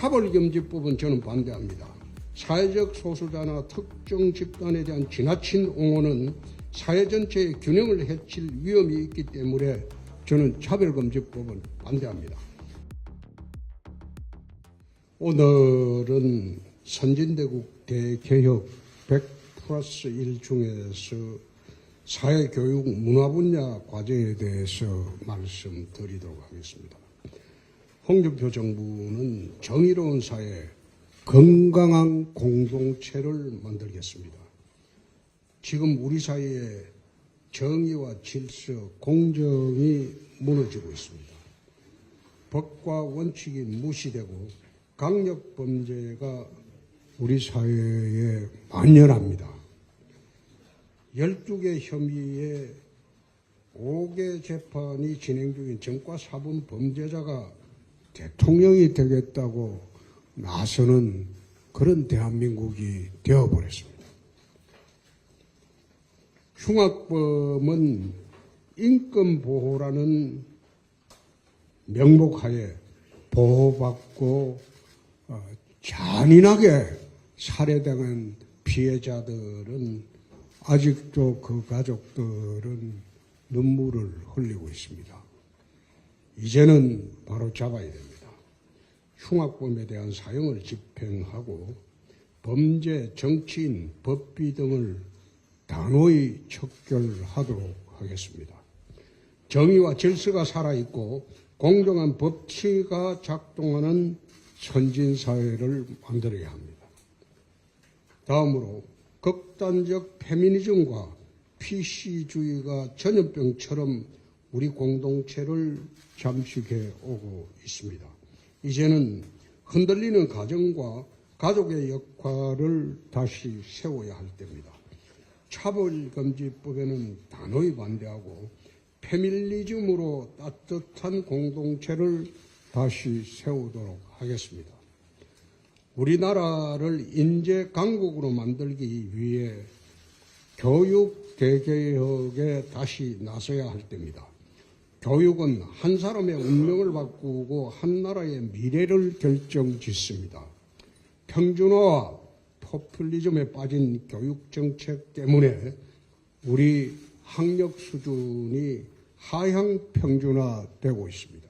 차별금지법은 저는 반대합니다. 사회적 소수자나 특정 집단에 대한 지나친 옹호는 사회 전체의 균형을 해칠 위험이 있기 때문에 저는 차별금지법은 반대합니다. 오늘은 선진대국 대개혁 100+1 중에서 사회교육 문화 분야 과제에 대해서 말씀드리도록 하겠습니다. 홍준표 정부는 정의로운 사회, 건강한 공동체를 만들겠습니다. 지금 우리 사회에 정의와 질서, 공정이 무너지고 있습니다. 법과 원칙이 무시되고 강력범죄가 우리 사회에 만연합니다. 12개 혐의에 5개 재판이 진행 중인 전과사범 범죄자가 대통령이 되겠다고 나서는 그런 대한민국이 되어버렸습니다. 흉악범은 인권보호라는 명목하에 보호받고 잔인하게 살해당한 피해자들은 아직도 그 가족들은 눈물을 흘리고 있습니다. 이제는 바로 잡아야 됩니다. 흉악범에 대한 사형을 집행하고 범죄, 정치인, 법비 등을 단호히 척결하도록 하겠습니다. 정의와 질서가 살아있고 공정한 법치가 작동하는 선진사회를 만들어야 합니다. 다음으로 극단적 페미니즘과 PC주의가 전염병처럼 우리 공동체를 잠식해 오고 있습니다. 이제는 흔들리는 가정과 가족의 역할을 다시 세워야 할 때입니다. 차별금지법에는 단호히 반대하고 페미니즘으로 따뜻한 공동체를 다시 세우도록 하겠습니다. 우리나라를 인재 강국으로 만들기 위해 교육 대개혁에 다시 나서야 할 때입니다. 교육은 한 사람의 운명을 바꾸고 한 나라의 미래를 결정짓습니다. 평준화와 포퓰리즘에 빠진 교육 정책 때문에 우리 학력 수준이 하향 평준화되고 있습니다.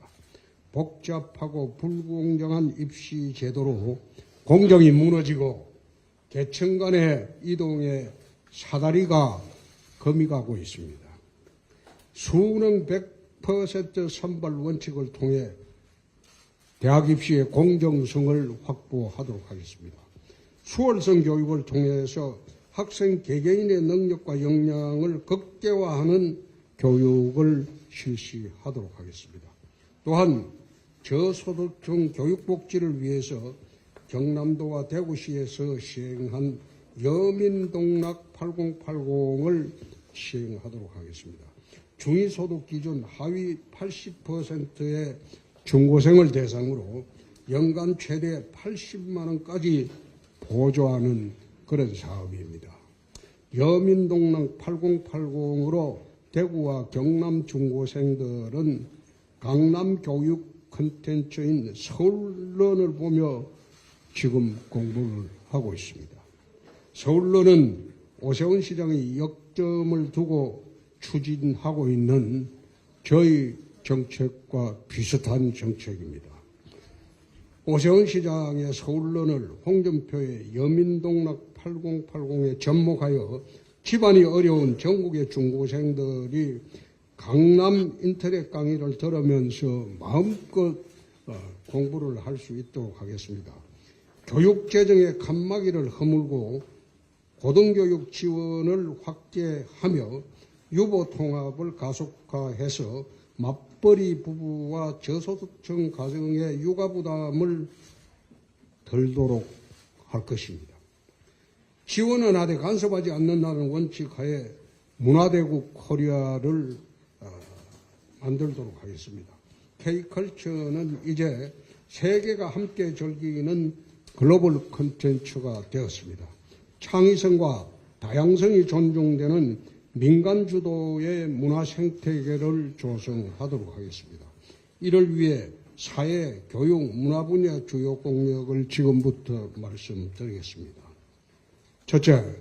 복잡하고 불공정한 입시 제도로 공정이 무너지고 계층 간의 이동의 사다리가 금이 가고 있습니다. 수능 100% 선발 원칙을 통해 대학 입시의 공정성을 확보하도록 하겠습니다. 수월성 교육을 통해서 학생 개개인의 능력과 역량을 극대화하는 교육을 실시하도록 하겠습니다. 또한 저소득층 교육복지를 위해서 경남도와 대구시에서 시행한 여민동락 8080을 시행하도록 하겠습니다. 중위소득 기준 하위 80%의 중고생을 대상으로 연간 최대 80만 원까지 보조하는 그런 사업입니다. 여민동락 8080으로 대구와 경남 중고생들은 강남 교육 콘텐츠인 서울론을 보며 지금 공부를 하고 있습니다. 서울론은 오세훈 시장이 역점을 두고 추진하고 있는 저희 정책과 비슷한 정책입니다. 오세훈 시장의 서울론을 홍준표의 여민동락 8080에 접목하여 집안이 어려운 전국의 중고생들이 강남 인터넷 강의를 들으면서 마음껏 공부를 할 수 있도록 하겠습니다. 교육재정의 칸막이를 허물고 고등교육 지원을 확대하며 유보통합을 가속화해서 맞벌이 부부와 저소득층 가정의 육아부담을 덜도록 할 것입니다. 지원은 하되 간섭하지 않는다는 원칙하에 문화대국 코리아를 만들도록 하겠습니다. K컬처는 이제 세계가 함께 즐기는 글로벌 콘텐츠가 되었습니다. 창의성과 다양성이 존중되는 민간 주도의 문화 생태계를 조성하도록 하겠습니다. 이를 위해 사회, 교육, 문화 분야 주요 공약을 지금부터 말씀드리겠습니다. 첫째,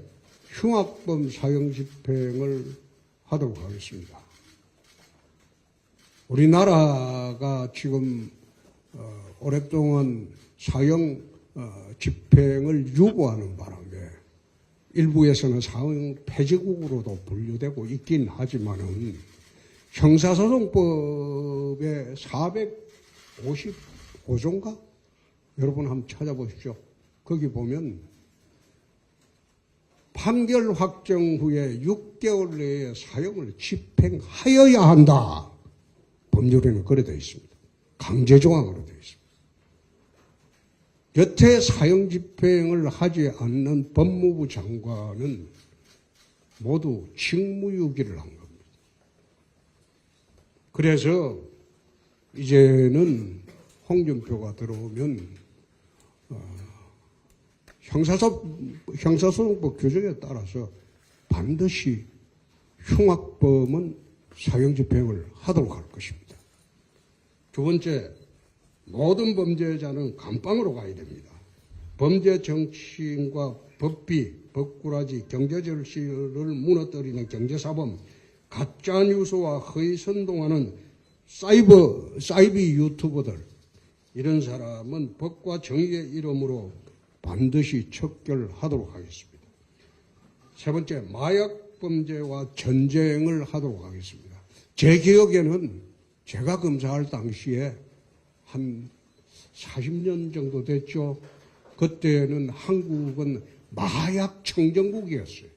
흉악범 사형 집행을 하도록 하겠습니다. 우리나라가 지금 오랫동안 사형 집행을 유보하는 바람에 일부에서는 사형 폐지국으로도 분류되고 있긴 하지만은 형사소송법의 455조인가? 여러분 한번 찾아보십시오. 거기 보면 판결 확정 후에 6개월 내에 사형을 집행하여야 한다. 법률에는 그래 되어 있습니다. 강제조항으로 되어 있습니다. 여태 사형 집행을 하지 않는 법무부 장관은 모두 직무유기를 한 겁니다. 그래서 이제는 홍준표가 들어오면 형사소송법 규정에 따라서 반드시 흉악범은 사형 집행을 하도록 할 것입니다. 두 번째, 모든 범죄자는 감방으로 가야 됩니다. 범죄 정치인과 법비, 법꾸라지, 경제절실을 무너뜨리는 경제사범, 가짜뉴스와 허위선동하는 사이비 유튜버들, 이런 사람은 법과 정의의 이름으로 반드시 척결하도록 하겠습니다. 세 번째, 마약 범죄와 전쟁을 하도록 하겠습니다. 제 기억에는 제가 검사할 당시에 한 40년 정도 됐죠. 그때는 한국은 마약 청정국이었어요.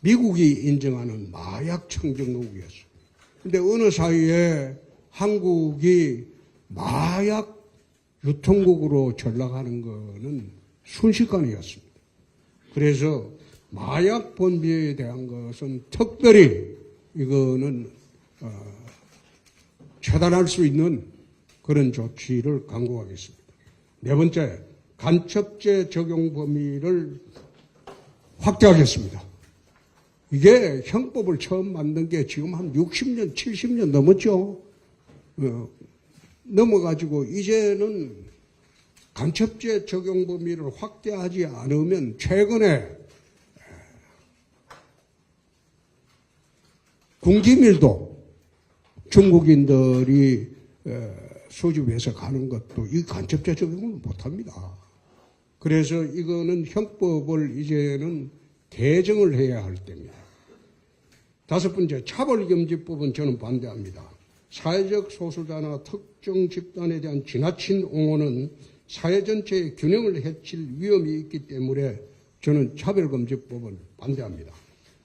미국이 인정하는 마약 청정국이었어요. 근데 어느 사이에 한국이 마약 유통국으로 전락하는 것은 순식간이었습니다. 그래서 마약 범죄에 대한 것은 특별히 이거는 처단할 수 있는 그런 조치를 강구하겠습니다. 네 번째, 간첩죄 적용 범위를 확대하겠습니다. 이게 형법을 처음 만든 게 지금 한 60년, 70년 넘었죠. 넘어가지고 이제는 간첩죄 적용 범위를 확대하지 않으면 최근에 군기밀도 중국인들이 수집해서 가는 것도 이 간첩죄 적용을 못합니다. 그래서 이거는 형법을 이제는 개정을 해야 할 때입니다. 다섯 번째, 차별금지법은 저는 반대합니다. 사회적 소수자나 특정 집단에 대한 지나친 옹호는 사회 전체의 균형을 해칠 위험이 있기 때문에 저는 차별금지법을 반대합니다.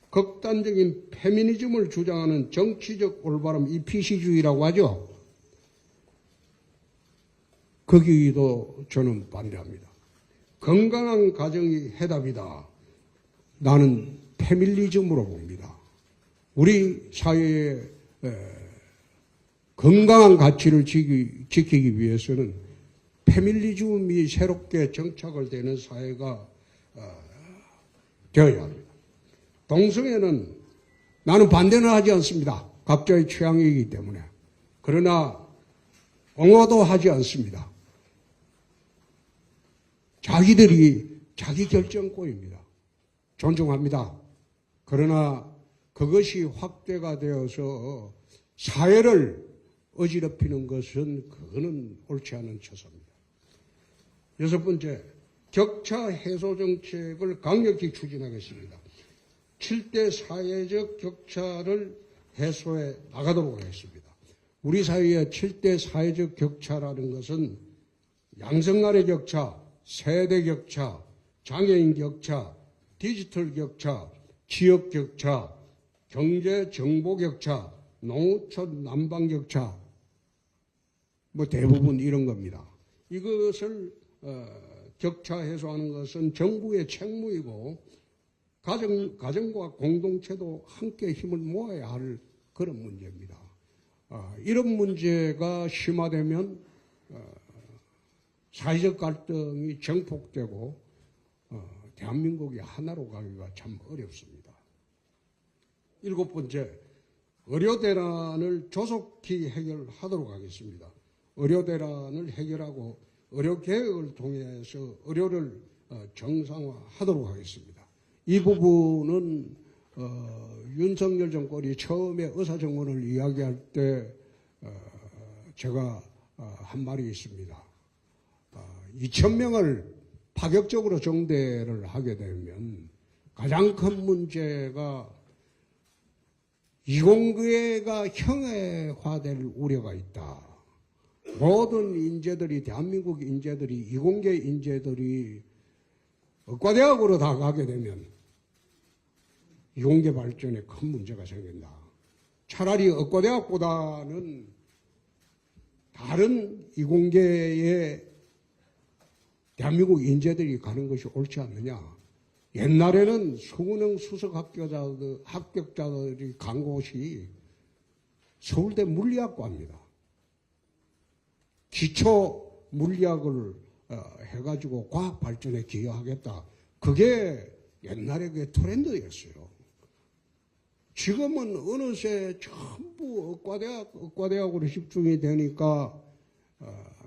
극단적인 페미니즘을 주장하는 정치적 올바름, 이 PC주의라고 하죠. 거기도 저는 반대합니다. 건강한 가정이 해답이다. 나는 페밀리즘으로 봅니다. 우리 사회의 건강한 가치를 지키기 위해서는 페밀리즘이 새롭게 정착을 되는 사회가 되어야 합니다. 동성애는 나는 반대는 하지 않습니다. 각자의 취향이기 때문에. 그러나 옹호도 하지 않습니다. 자기들이 자기 결정권입니다. 존중합니다. 그러나 그것이 확대가 되어서 사회를 어지럽히는 것은 그거는 옳지 않은 처사입니다. 여섯 번째, 격차 해소 정책을 강력히 추진하겠습니다. 7대 사회적 격차를 해소해 나가도록 하겠습니다. 우리 사회의 7대 사회적 격차라는 것은 양성 간의 격차, 세대 격차, 장애인 격차, 디지털 격차, 지역 격차, 경제 정보 격차, 농촌 난방 격차, 대부분 이런 겁니다. 이것을 격차 해소하는 것은 정부의 책무이고 가정과 공동체도 함께 힘을 모아야 할 그런 문제입니다. 이런 문제가 심화되면 사회적 갈등이 정폭되고 대한민국이 하나로 가기가 참 어렵습니다. 일곱 번째, 의료 대란을 조속히 해결하도록 하겠습니다. 의료 대란을 해결하고 의료 개혁을 통해서 의료를 정상화하도록 하겠습니다. 이 부분은 윤석열 정권이 처음에 의사정원을 이야기할 때 제가 한 말이 있습니다. 2,000명을 파격적으로 정대를 하게 되면 가장 큰 문제가 이공계가 형해화될 우려가 있다. 모든 인재들이, 대한민국 인재들이, 이공계 인재들이 의과대학으로 다 가게 되면 이공계 발전에 큰 문제가 생긴다. 차라리 의과대학보다는 다른 이공계에 대한민국 인재들이 가는 것이 옳지 않느냐. 옛날에는 수능 수석 합격자들이 간 곳이 서울대 물리학과입니다. 기초 물리학을 해가지고 과학 발전에 기여하겠다. 그게 옛날에 그게 트렌드였어요. 지금은 어느새 전부 의과대학으로 집중이 되니까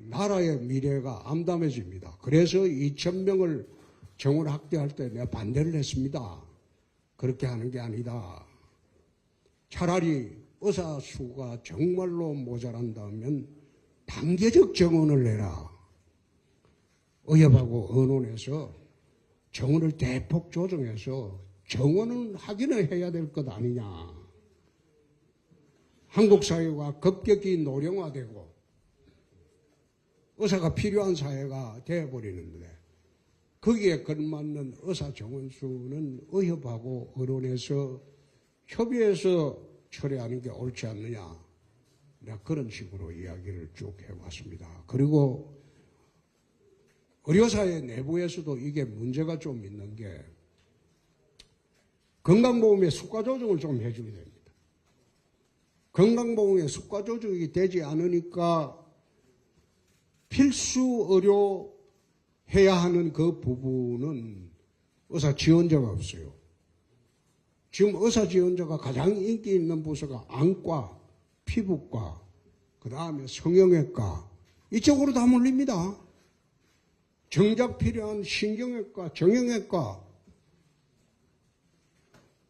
나라의 미래가 암담해집니다. 그래서 2,000명을 정원 확대할 때 내가 반대를 했습니다. 그렇게 하는 게 아니다. 차라리 의사 수가 정말로 모자란다면 단계적 정원을 내라. 의협하고 의논해서 정원을 대폭 조정해서 정원은 하기는 해야 될 것 아니냐. 한국 사회가 급격히 노령화되고 의사가 필요한 사회가 되어버리는데 거기에 걸맞는 의사 정원 수는 의협하고 의논해서 협의해서 처리하는 게 옳지 않느냐. 내가 그런 식으로 이야기를 쭉 해왔습니다. 그리고 의료사회 내부에서도 이게 문제가 좀 있는 게 건강보험의 수가 조정을 좀 해주게 됩니다. 건강보험의 수가 조정이 되지 않으니까 필수 의료 해야 하는 그 부분은 의사 지원자가 없어요. 지금 의사 지원자가 가장 인기 있는 부서가 안과, 피부과, 그 다음에 성형외과 이쪽으로 다 몰립니다. 정작 필요한 신경외과, 정형외과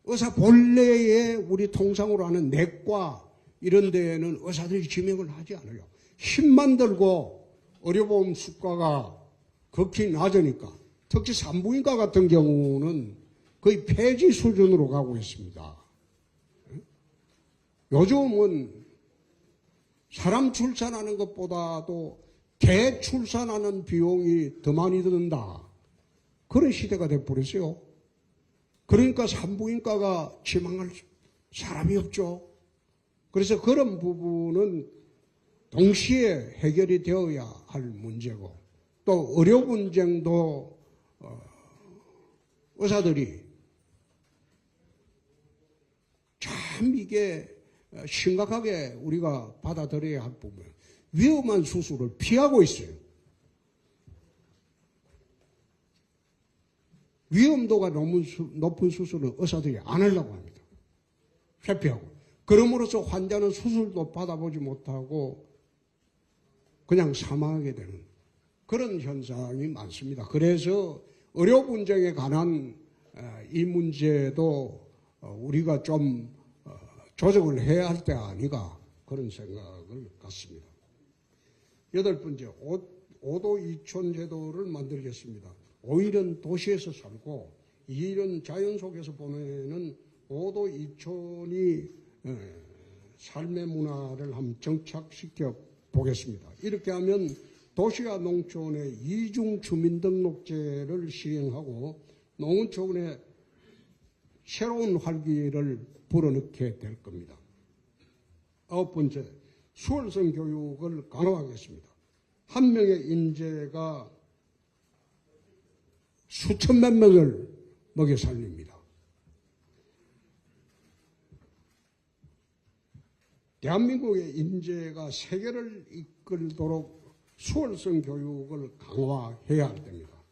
의사 본래에 우리 통상으로 하는 내과 이런 데에는 의사들이 지명을 하지 않아요. 힘만 들고 의료보험 수가가 극히 낮으니까 특히 산부인과 같은 경우는 거의 폐지 수준으로 가고 있습니다. 요즘은 사람 출산하는 것보다도 개 출산하는 비용이 더 많이 든다. 그런 시대가 돼버렸어요. 그러니까 산부인과가 지망할 사람이 없죠. 그래서 그런 부분은 동시에 해결이 되어야 할 문제고 또 의료 분쟁도 의사들이 참 이게 심각하게 우리가 받아들여야 할 부분. 위험한 수술을 피하고 있어요. 위험도가 너무 높은 수술은 의사들이 안 하려고 합니다. 회피하고. 그럼으로써 환자는 수술도 받아보지 못하고 그냥 사망하게 되는 그런 현상이 많습니다. 그래서 의료 분쟁에 관한 이 문제도 우리가 좀 조정을 해야 할 때가 아닌가 그런 생각을 갖습니다. 8번째, 5도 2촌 제도를 만들겠습니다. 5일은 도시에서 살고 2일은 자연 속에서 보내는 5도 2촌이 삶의 문화를 한번 정착시켜 보겠습니다. 이렇게 하면 도시와 농촌의 이중 주민등록제를 시행하고 농촌에 새로운 활기를 불어넣게 될 겁니다. 9번째, 수월성 교육을 강화하겠습니다. 한 명의 인재가 수천만 명을 먹여 살립니다. 대한민국의 인재가 세계를 이끌도록 수월성 교육을 강화해야 할 때입니다.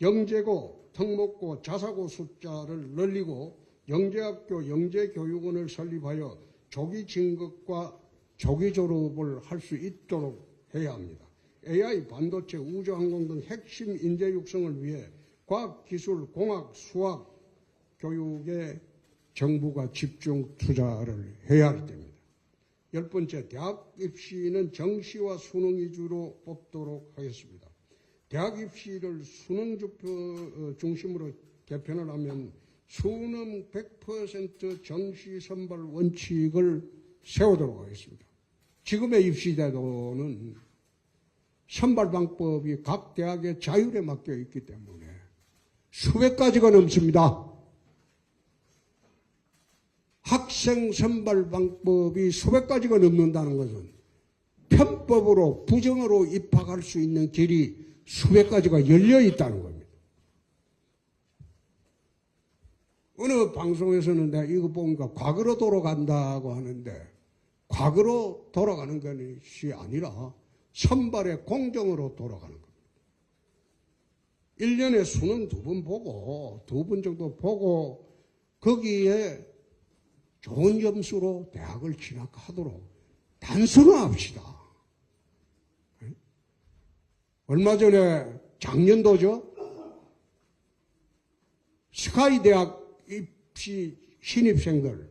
영재고, 특목고, 자사고 숫자를 늘리고 영재학교, 영재교육원을 설립하여 조기 진급과 조기 졸업을 할 수 있도록 해야 합니다. AI, 반도체, 우주항공 등 핵심 인재 육성을 위해 과학기술, 공학, 수학 교육에 정부가 집중 투자를 해야 할 때입니다. 10번째, 대학 입시는 정시와 수능 위주로 뽑도록 하겠습니다. 대학 입시를 수능 중심으로 개편을 하면 수능 100% 정시 선발 원칙을 세우도록 하겠습니다. 지금의 입시 제도는 선발 방법이 각 대학의 자율에 맡겨 있기 때문에 수백 가지가 넘습니다. 학생 선발 방법이 수백 가지가 넘는다는 것은 편법으로 부정으로 입학할 수 있는 길이 수백 가지가 열려 있다는 겁니다. 어느 방송에서는 내가 이거 보니까 과거로 돌아간다고 하는데 과거로 돌아가는 것이 아니라 선발의 공정으로 돌아가는 겁니다. 1년에 수능 2번 보고 2번 정도 보고 거기에 좋은 점수로 대학을 진학하도록 단순화합시다. 얼마 전에 작년도죠. 스카이 대학 입시 신입생들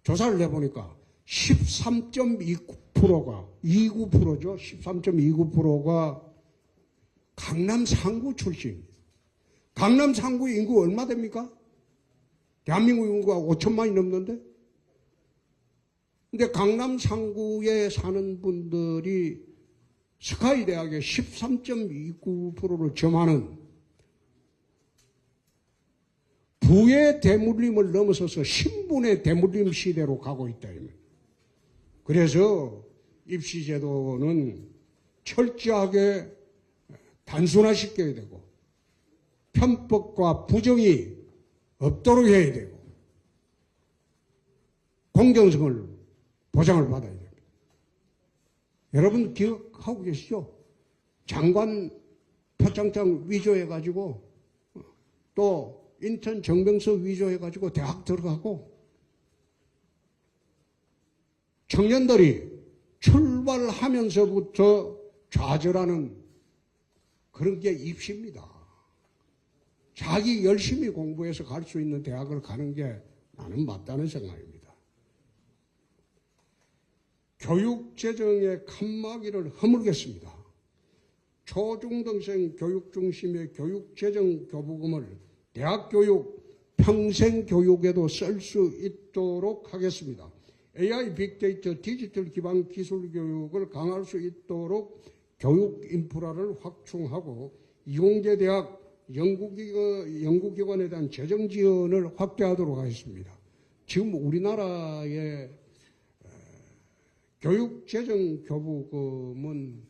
조사를 해보니까 13.29%가 29%죠. 13.29%가 강남 상구 출신입니다. 강남 상구 인구 얼마 됩니까? 대한민국 인구가 5천만이 넘는데? 근데 강남 상구에 사는 분들이 스카이 대학의 13.29%를 점하는 부의 대물림을 넘어서서 신분의 대물림 시대로 가고 있다. 그래서 입시제도는 철저하게 단순화시켜야 되고 편법과 부정이 없도록 해야 되고 공정성을 보장을 받아야 됩니다. 여러분 기억하고 계시죠? 장관 표창장 위조해가지고 또 인턴 정병서 위조해가지고 대학 들어가고 청년들이 출발하면서부터 좌절하는 그런 게 입시입니다. 자기 열심히 공부해서 갈 수 있는 대학을 가는 게 나는 맞다는 생각입니다. 교육재정의 칸막이를 허물겠습니다. 초중등생 교육 중심의 교육재정 교부금을 대학교육, 평생교육에도 쓸 수 있도록 하겠습니다. AI, 빅데이터, 디지털 기반 기술 교육을 강화할 수 있도록 교육 인프라를 확충하고 이공계 대학, 연구기관에 대한 재정 지원을 확대하도록 하겠습니다. 지금 우리나라의 교육재정 교부금은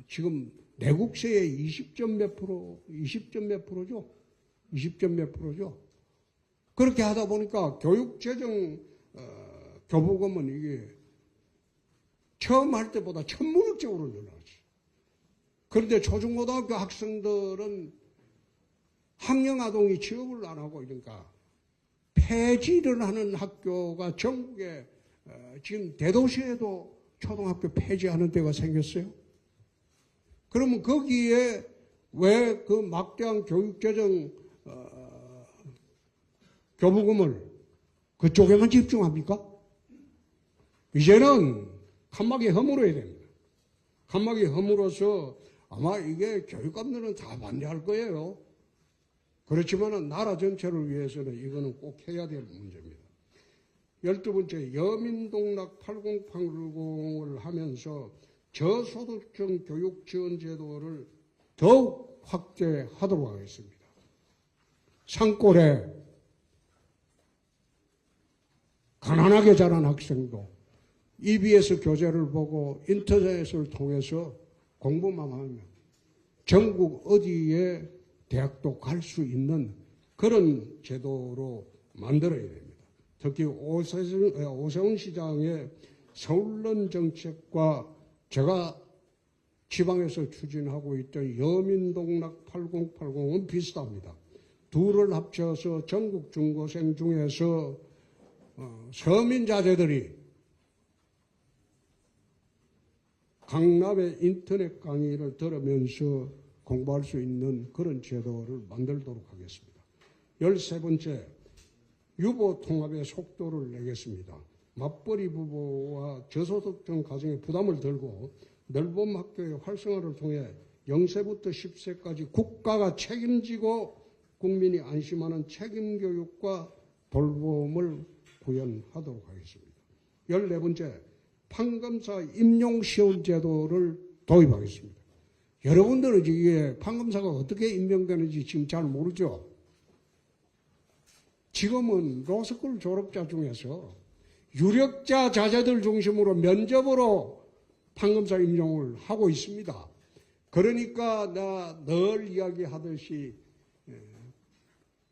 지금 내국세의 20점 몇 프로죠? 20점 몇 프로죠? 그렇게 하다 보니까 교육재정 교부금은 이게 처음 할 때보다 천문학적으로 늘어나지. 그런데 초중고등학교 학생들은 학령아동이 취업을 안 하고 이러니까 폐지를 하는 학교가 전국에 지금 대도시에도 초등학교 폐지하는 데가 생겼어요. 그러면 거기에 왜 그 막대한 교육재정 교부금을 그쪽에만 집중합니까? 이제는 칸막이 허물어야 됩니다. 칸막이 허물어서 아마 이게 교육감들은 다 반대할 거예요. 그렇지만 나라 전체를 위해서는 이거는 꼭 해야 될 문제입니다. 12번째, 여민동락 8080을 하면서 저소득층 교육 지원 제도를 더욱 확대하도록 하겠습니다. 산골에 가난하게 자란 학생도 EBS 교재를 보고 인터넷을 통해서 공부만 하면 전국 어디에 대학도 갈 수 있는 그런 제도로 만들어야 됩니다. 특히 오세훈 시장의 서울론 정책과 제가 지방에서 추진하고 있던 여민동락 8080은 비슷합니다. 둘을 합쳐서 전국 중고생 중에서 서민자제들이 강남의 인터넷 강의를 들으면서 공부할 수 있는 그런 제도를 만들도록 하겠습니다. 13번째, 유보 통합의 속도를 내겠습니다. 맞벌이 부부와 저소득층 가정의 부담을 덜고 넓은 학교의 활성화를 통해 0세부터 10세까지 국가가 책임지고 국민이 안심하는 책임교육과 돌봄을 구현하도록 하겠습니다. 14번째, 판검사 임용시험 제도를 도입하겠습니다. 여러분들은 이게 판검사가 어떻게 임명되는지 지금 잘 모르죠? 지금은 로스쿨 졸업자 중에서 유력자 자제들 중심으로 면접으로 판검사 임용을 하고 있습니다. 그러니까 나 늘 이야기하듯이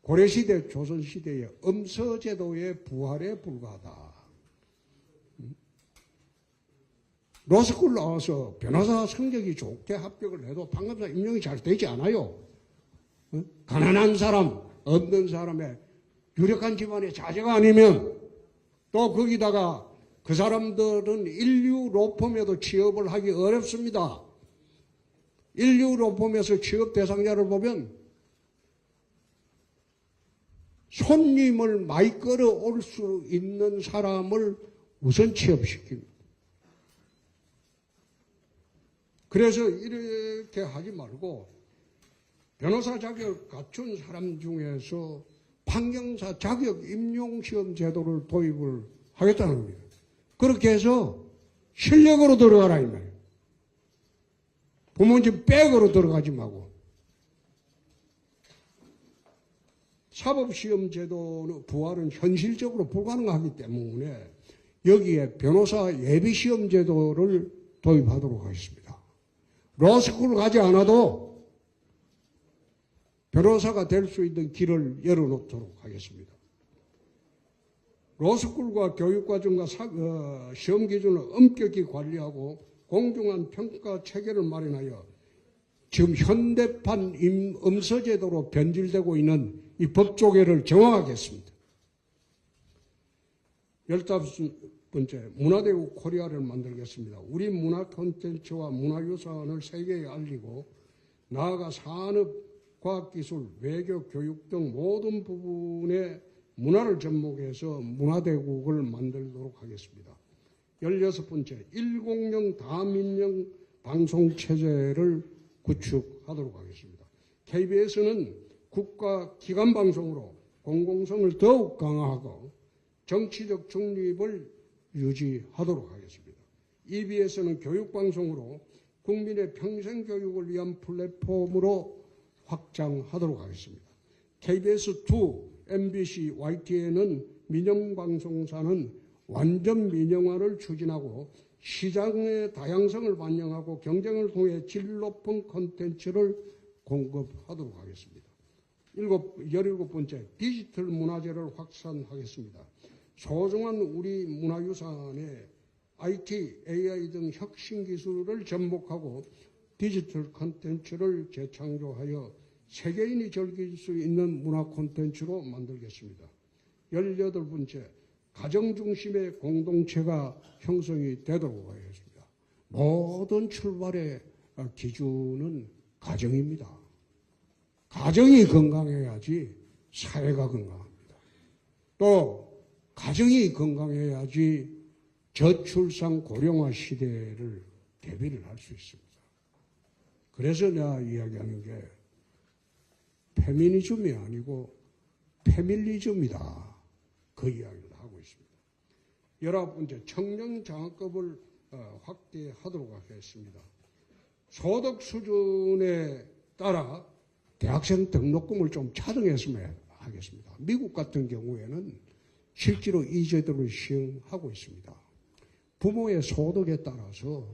고려시대, 조선시대의 엄서제도의 부활에 불과하다. 로스쿨 나와서 변호사 성적이 좋게 합격을 해도 판검사 임용이 잘 되지 않아요. 가난한 사람, 없는 사람의 유력한 집안의 자제가 아니면 또 거기다가 그 사람들은 인류 로펌에도 취업을 하기 어렵습니다. 인류 로펌에서 취업 대상자를 보면 손님을 많이 끌어올 수 있는 사람을 우선 취업시킵니다. 그래서 이렇게 하지 말고 변호사 자격 갖춘 사람 중에서 판경사 자격 임용시험 제도를 도입을 하겠다는 겁니다. 그렇게 해서 실력으로 들어가라 이 말이에요. 부모님 백으로 들어가지 말고. 사법시험 제도는 부활은 현실적으로 불가능하기 때문에 여기에 변호사 예비시험 제도를 도입하도록 하겠습니다. 로스쿨 가지 않아도 변호사가 될 수 있는 길을 열어놓도록 하겠습니다. 로스쿨과 교육과정과 시험 기준을 엄격히 관리하고 공정한 평가 체계를 마련하여 지금 현대판 엄서제도로 변질되고 있는 이 법조계를 정화하겠습니다. 15번째, 문화대국 코리아를 만들겠습니다. 우리 문화 콘텐츠와 문화유산을 세계에 알리고 나아가 산업, 과학기술, 외교, 교육 등 모든 부분의 문화를 접목해서 문화대국을 만들도록 하겠습니다. 16번째, 1공영 다민영 방송체제를 구축하도록 하겠습니다. KBS는 국가 기관방송으로 공공성을 더욱 강화하고 정치적 중립을 유지하도록 하겠습니다. EBS는 교육방송으로 국민의 평생교육을 위한 플랫폼으로 확장하도록 하겠습니다. KBS2, MBC, YTN은 민영방송사는 완전 민영화를 추진하고 시장의 다양성을 반영하고 경쟁을 통해 질 높은 콘텐츠를 공급하도록 하겠습니다. 17번째, 디지털 문화재를 확산하겠습니다. 소중한 우리 문화유산에 IT, AI 등 혁신 기술을 접목하고 디지털 콘텐츠를 재창조하여 세계인이 즐길 수 있는 문화 콘텐츠로 만들겠습니다. 18번째, 가정 중심의 공동체가 형성이 되도록 하겠습니다. 모든 출발의 기준은 가정입니다. 가정이 건강해야지 사회가 건강합니다. 또 가정이 건강해야지 저출산 고령화 시대를 대비를 할 수 있습니다. 그래서 내가 이야기하는 게 페미니즘이 아니고 페밀리즘이다. 그 이야기를 하고 있습니다. 19번째, 청년 장학금을 확대하도록 하겠습니다. 소득 수준에 따라 대학생 등록금을 좀 차등했으면 하겠습니다. 미국 같은 경우에는 실제로 이 제도를 시행하고 있습니다. 부모의 소득에 따라서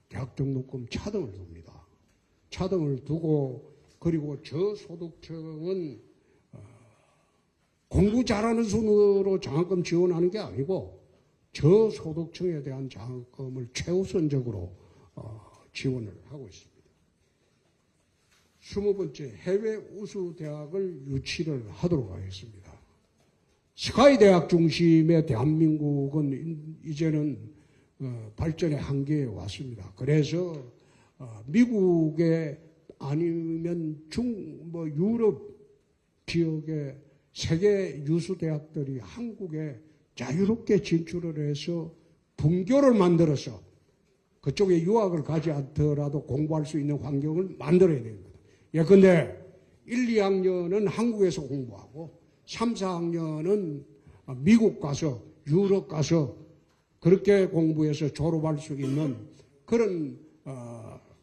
대학 등록금 차등을 둡니다. 차등을 두고 그리고 저소득층은 공부 잘하는 순으로 장학금 지원하는 게 아니고 저소득층에 대한 장학금을 최우선적으로 지원을 하고 있습니다. 20번째, 해외 우수 대학을 유치를 하도록 하겠습니다. 스카이 대학 중심의 대한민국은 이제는 발전의 한계에 왔습니다. 그래서 미국의 아니면 유럽 지역의 세계 유수 대학들이 한국에 자유롭게 진출을 해서 분교를 만들어서 그쪽에 유학을 가지 않더라도 공부할 수 있는 환경을 만들어야 됩니다. 예컨대 1, 2학년은 한국에서 공부하고 3, 4학년은 미국 가서 유럽 가서 그렇게 공부해서 졸업할 수 있는 그런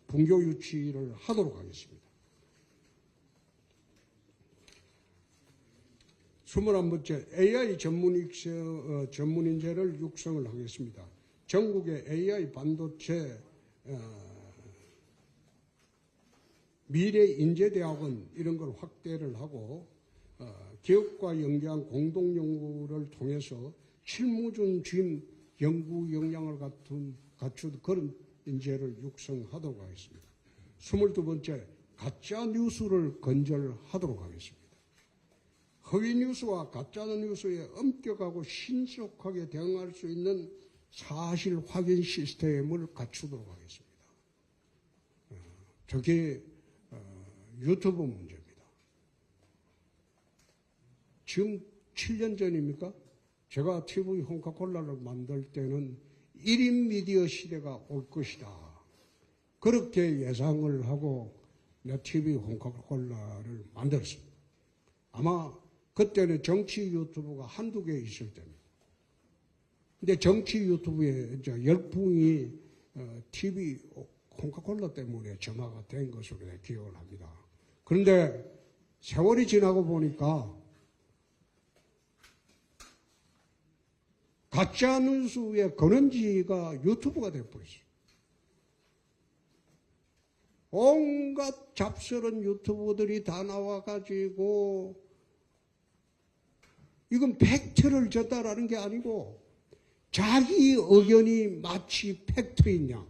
분교 유치를 하도록 하겠습니다. 21번째, AI 전문인재를 육성을 하겠습니다. 전국의 AI 반도체 미래인재대학원 이런 걸 확대를 하고 기업과 연계한 공동연구를 통해서 실무준 연구 역량을 갖춘 그런 인재를 육성하도록 하겠습니다. 22번째, 가짜 뉴스를 건절하도록 하겠습니다. 허위 뉴스와 가짜 뉴스에 엄격하고 신속하게 대응할 수 있는 사실 확인 시스템을 갖추도록 하겠습니다. 저게 유튜브 문제입니다. 지금 7년 전입니까? 제가 TV 홍카콜라를 만들 때는 1인 미디어 시대가 올 것이다. 그렇게 예상을 하고 내 TV 홍카콜라를 만들었습니다. 아마 그때는 정치 유튜브가 한두 개 있을 때입니다. 근데 정치 유튜브에 이제 열풍이 TV 홍카콜라 때문에 점화가 된 것으로 기억을 합니다. 그런데 세월이 지나고 보니까 가짜 뉴스의 근원지가 유튜브가 되어버렸어요. 온갖 잡스러운 유튜브들이 다 나와가지고 이건 팩트를 전달하는 게 아니고 자기 의견이 마치 팩트인 양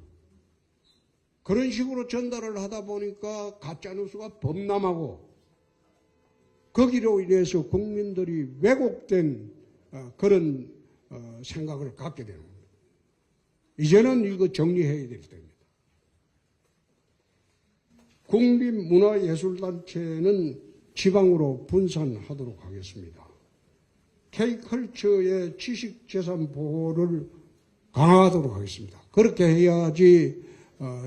그런 식으로 전달을 하다 보니까 가짜뉴스가 범람하고 거기로 인해서 국민들이 왜곡된 그런 생각을 갖게 되는 겁니다. 이제는 이거 정리해야 될 때입니다. 국립문화예술단체는 지방으로 분산하도록 하겠습니다. K컬처의 지식재산 보호를 강화하도록 하겠습니다. 그렇게 해야지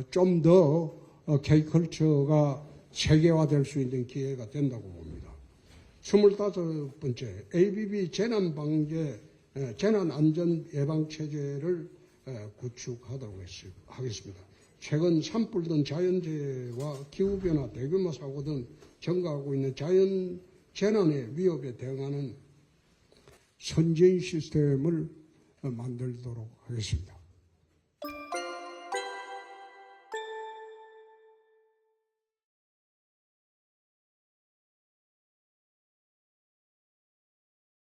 좀 더 K컬처가 세계화될 수 있는 기회가 된다고 봅니다. 25번째, ABB 재난안전예방체제를 구축하도록 하겠습니다. 최근 산불 등 자연재해와 기후변화, 대규모 사고 등 증가하고 있는 자연 재난의 위협에 대응하는 선진 시스템을 만들도록 하겠습니다.